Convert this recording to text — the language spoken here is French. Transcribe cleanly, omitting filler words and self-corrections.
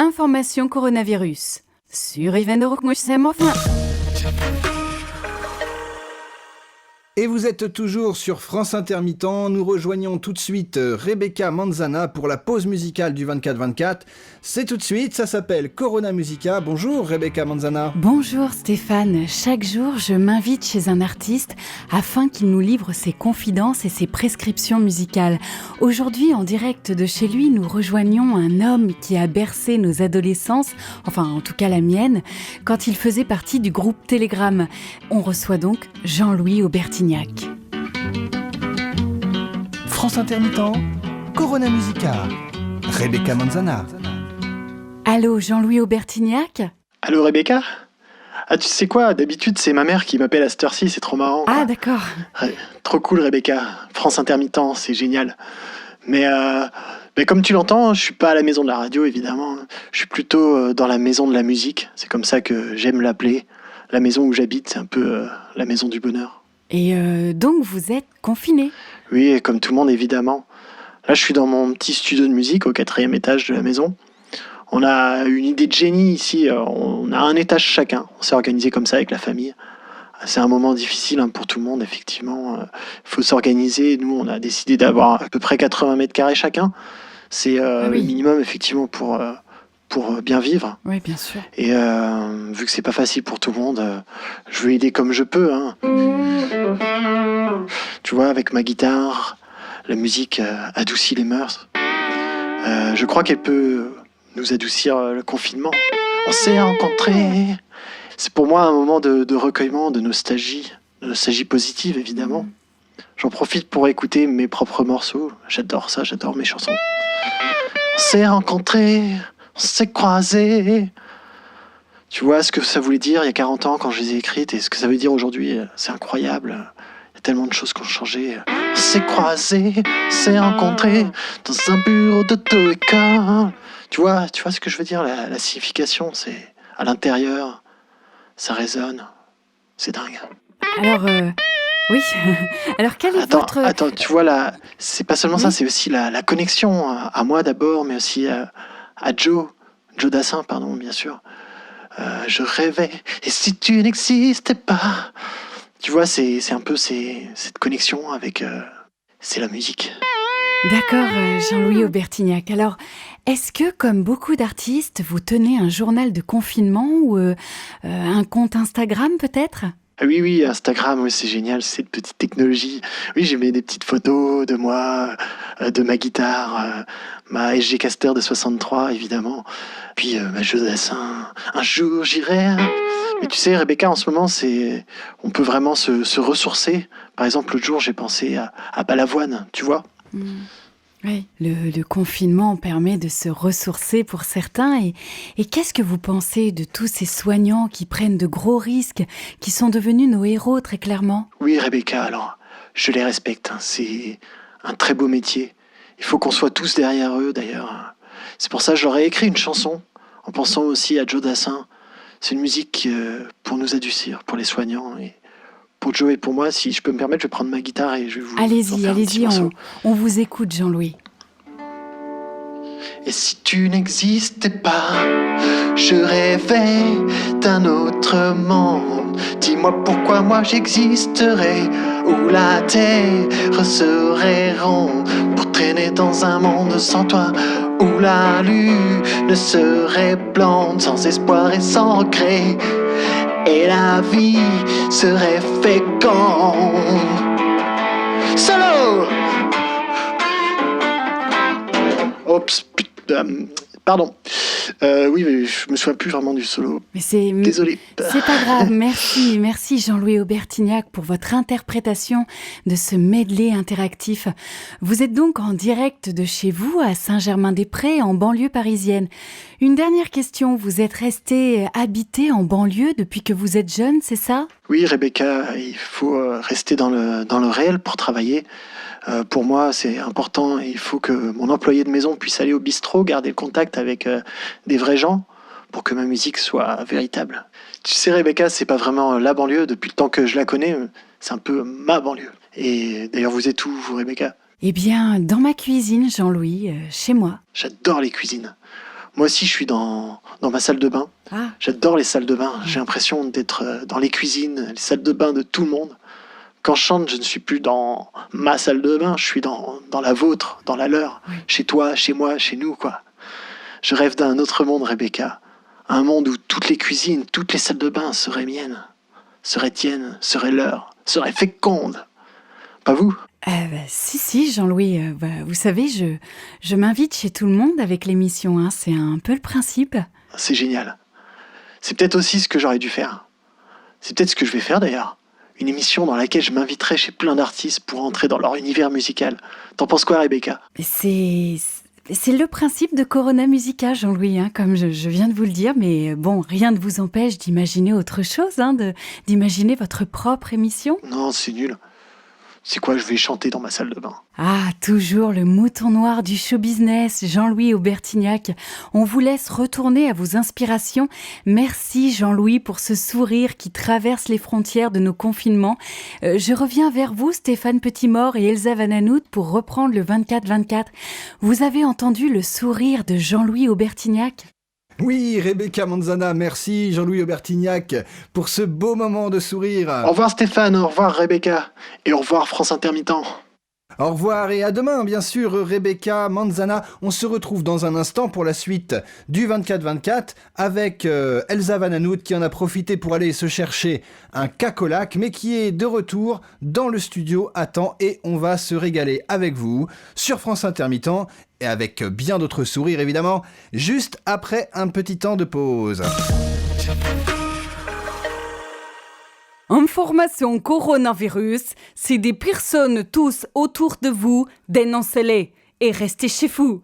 Information coronavirus. Sur Enfin. Et vous êtes toujours sur France Intermittent. Nous rejoignons tout de suite Rebecca Manzana pour la pause musicale du 24-24. C'est tout de suite, ça s'appelle Corona Musica. Bonjour Rebecca Manzana. Bonjour Stéphane. Chaque jour, je m'invite chez un artiste afin qu'il nous livre ses confidences et ses prescriptions musicales. Aujourd'hui, en direct de chez lui, nous rejoignons un homme qui a bercé nos adolescences, enfin en tout cas la mienne, quand il faisait partie du groupe Telegram. On reçoit donc Jean-Louis Aubertignac. France Intermittent, Corona Musica, Rebecca Manzana. Allô, Jean-Louis Aubertignac ? Allô Rebecca ? Ah, tu sais quoi, d'habitude c'est ma mère qui m'appelle à cette heure-ci, c'est trop marrant. Ah quoi. d'accord. Ouais, trop cool Rebecca, France Intermittent, c'est génial. Mais comme tu l'entends, je suis pas à la maison de la radio évidemment, je suis plutôt dans la maison de la musique, c'est comme ça que j'aime l'appeler. La maison où j'habite, c'est un peu la maison du bonheur. Et donc vous êtes confiné ? Oui, et comme tout le monde évidemment. Là je suis dans mon petit studio de musique au 4e étage de la maison. On a une idée de génie ici, on a un étage chacun, on s'est organisé comme ça avec la famille. C'est un moment difficile pour tout le monde, effectivement. Il faut s'organiser. Nous, on a décidé d'avoir à peu près 80 mètres carrés chacun. C'est oui. le minimum, effectivement, pour bien vivre. Oui, bien sûr. Et vu que c'est pas facile pour tout le monde, je veux aider comme je peux. Tu vois, avec ma guitare, la musique adoucit les mœurs. Je crois qu'elle peut nous adoucir le confinement. On s'est rencontrés. C'est pour moi un moment de recueillement, de nostalgie positive évidemment. J'en profite pour écouter mes propres morceaux. J'adore ça, j'adore mes chansons. On s'est rencontrés, on s'est croisés. Tu vois ce que ça voulait dire il y a 40 ans quand je les ai écrites et ce que ça veut dire aujourd'hui, c'est incroyable. Il y a tellement de choses qui ont changé. On s'est croisés, on s'est rencontrés dans un bureau d'auto-école. Tu vois ce que je veux dire, la signification, c'est à l'intérieur. Ça résonne. C'est dingue. Alors, oui. Alors, quel est votre... Attends, tu vois, là, c'est pas seulement ça, c'est aussi la connexion à moi d'abord, mais aussi à Joe Dassin, pardon, bien sûr. Je rêvais, et si tu n'existais pas... Tu vois, c'est un peu cette connexion avec... c'est la musique. D'accord, Jean-Louis Aubertignac. Alors, est-ce que, comme beaucoup d'artistes, vous tenez un journal de confinement ou un compte Instagram peut-être ? Ah oui, Instagram, oui, c'est génial, cette petite technologie. Oui, j'ai mis des petites photos de moi, de ma guitare, ma SG Caster de 63, évidemment. Puis ma Joe Dassin. Un jour, j'irai... Mais tu sais, Rebecca, en ce moment, on peut vraiment se ressourcer. Par exemple, l'autre jour, j'ai pensé à Balavoine, tu vois ? Oui, le confinement permet de se ressourcer pour certains. Et qu'est-ce que vous pensez de tous ces soignants qui prennent de gros risques, qui sont devenus nos héros très clairement ? Oui, Rebecca, alors, je les respecte. C'est un très beau métier. Il faut qu'on soit tous derrière eux, d'ailleurs. C'est pour ça que j'aurais écrit une chanson, en pensant aussi à Joe Dassin. C'est une musique pour nous adoucir, pour les soignants. Et pour Joe et pour moi, si je peux me permettre, je vais prendre ma guitare et je vais vous Allez-y, on vous écoute, Jean-Louis. Et si tu n'existais pas, je rêvais d'un autre monde. Dis-moi pourquoi moi j'existerais, où la terre serait ronde, pour traîner dans un monde sans toi, où la lune serait blonde, sans espoir et sans regret, et la vie serait féconde. Solo! Oups, pardon. Oui, mais je me souviens plus vraiment du solo. Mais Désolé. C'est pas grave. Merci Jean-Louis Aubertignac pour votre interprétation de ce medley interactif. Vous êtes donc en direct de chez vous à Saint-Germain-des-Prés, en banlieue parisienne. Une dernière question. Vous êtes resté habité en banlieue depuis que vous êtes jeune, c'est ça ? Oui, Rebecca, il faut rester dans le réel pour travailler. Pour moi, c'est important. Il faut que mon employé de maison puisse aller au bistrot, garder le contact avec des vrais gens pour que ma musique soit véritable. Tu sais, Rebecca, c'est pas vraiment la banlieue. Depuis le temps que je la connais, c'est un peu ma banlieue. Et d'ailleurs, vous êtes où, vous, Rebecca ? Eh bien, dans ma cuisine, Jean-Louis, chez moi. J'adore les cuisines. Moi aussi, je suis dans ma salle de bain. Ah, J'adore les salles de bain. J'ai l'impression d'être dans les cuisines, les salles de bain de tout le monde. Quand je chante, je ne suis plus dans ma salle de bain, je suis dans la vôtre, dans la leur. Oui. Chez toi, chez moi, chez nous, quoi. Je rêve d'un autre monde, Rebecca. Un monde où toutes les cuisines, toutes les salles de bain seraient miennes, seraient tiennes, seraient leurs, seraient fécondes. Pas vous? si, Jean-Louis, vous savez, je m'invite chez tout le monde avec l'émission, hein, c'est un peu le principe. C'est génial. C'est peut-être aussi ce que j'aurais dû faire. C'est peut-être ce que je vais faire d'ailleurs. Une émission dans laquelle je m'inviterai chez plein d'artistes pour entrer dans leur univers musical. T'en penses quoi, Rebecca? Mais c'est le principe de Corona Musica, Jean-Louis, hein, comme je viens de vous le dire, mais bon, rien ne vous empêche d'imaginer autre chose, hein, d'imaginer votre propre émission. Non, c'est nul. C'est quoi, je vais chanter dans ma salle de bain? Ah, toujours le mouton noir du show business, Jean-Louis Aubertignac. On vous laisse retourner à vos inspirations. Merci Jean-Louis pour ce sourire qui traverse les frontières de nos confinements. Je reviens vers vous, Stéphane Petitmort et Elsa Van Hanout, pour reprendre le 24-24. Vous avez entendu le sourire de Jean-Louis Aubertignac ? Oui, Rebecca Manzana, merci Jean-Louis Aubertignac pour ce beau moment de sourire. Au revoir Stéphane, au revoir Rebecca, et au revoir France Intermittent. Au revoir et à demain, bien sûr, Rebecca Manzana. On se retrouve dans un instant pour la suite du 24-24 avec Elsa Van Hanout qui en a profité pour aller se chercher un cacolac, mais qui est de retour dans le studio à temps et on va se régaler avec vous sur France Intermittent et avec bien d'autres sourires évidemment, juste après un petit temps de pause. Information coronavirus, si des personnes tous autour de vous, dénoncez-les et restez chez vous.